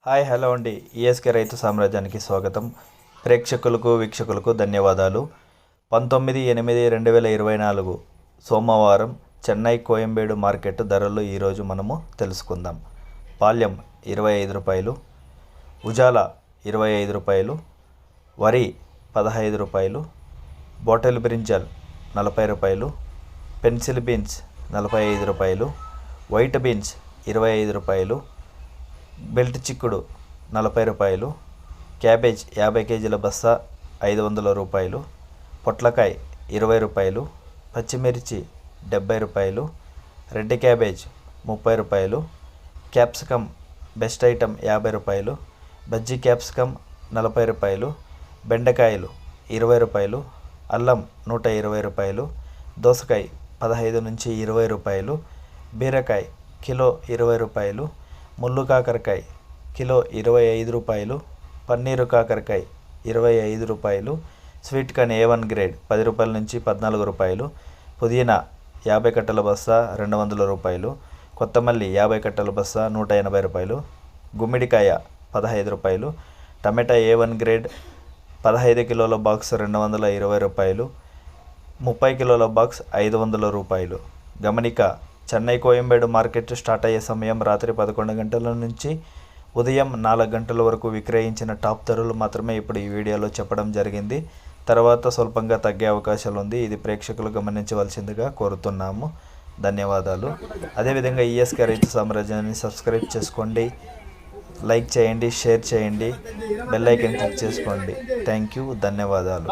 Hi hello అండి. ESK రైతు సామ్రాజ్యానికి స్వాగతం. ప్రేక్షకులకు వీక్షకులకు ధన్యవాదాలు. 19/8/2024 సోమవారం చెన్నై కోయంబేడు మార్కెట్ ధరలు ఈరోజు మనము తెలుసుకుందాం. పాల్యం రూ. 25, ఉజాల రూ. 25, వరి రూ. 15, బాటిల్ బ్రింజల్ రూ. 40, పెన్సిల్ బీన్స్ రూ. 45, వైట్ బీన్స్ రూ. 25, బెల్ట్ చిక్కుడు రూ. 40, క్యాబేజ్ 50 కేజీల బస్తా రూ. 500, పొట్లకాయ రూ. 20, పచ్చిమిర్చి రూ. 70, రెడ్ క్యాబేజ్ రూ. 30, క్యాప్సికమ్ బెస్ట్ ఐటమ్ రూ. 50, బజ్జీ క్యాప్సికమ్ రూ. 40, బెండకాయలు రూ. 20, అల్లం రూ. 120, దోసకాయ 15 నుంచి 20 రూపాయలు, బీరకాయ కిలో రూ. 20, ముళ్ళు కాకరకాయ కిలో 25 రూపాయలు, పన్నీరు కాకరకాయ 25 రూపాయలు, స్వీట్ కార్న్ A1 గ్రేడ్ 10 రూపాయల నుంచి 14 రూపాయలు, పుదీనా 50 కట్టల బస్తా 200 రూపాయలు, కొత్తమల్లి 50 కట్టల బస్తా 180 రూపాయలు, గుమ్మిడికాయ 15 రూపాయలు, టమాటా A1 గ్రేడ్ 15 కిలోల బాక్స్ 220 రూపాయలు, 30 కిలోల బాక్స్ 500 రూపాయలు. గమనిక, చెన్నై కోయంబేడు మార్కెట్ స్టార్ట్ అయ్యే సమయం రాత్రి 11 గంటల నుంచి ఉదయం 4 గంటల వరకు విక్రయించిన టాప్ ధరలు మాత్రమే ఇప్పుడు ఈ వీడియోలో చెప్పడం జరిగింది. తర్వాత స్వల్పంగా తగ్గే అవకాశాలు ఉంది. ఇది ప్రేక్షకులు గమనించవలసిందిగా కోరుతున్నాము. ధన్యవాదాలు. అదేవిధంగా ఈఎస్కే రైతు సామ్రాజ్యాన్ని సబ్స్క్రైబ్ చేసుకోండి, లైక్ చేయండి, షేర్ చేయండి, బెల్ ఐకాన్ క్లిక్ చేసుకోండి. Thank you. ధన్యవాదాలు.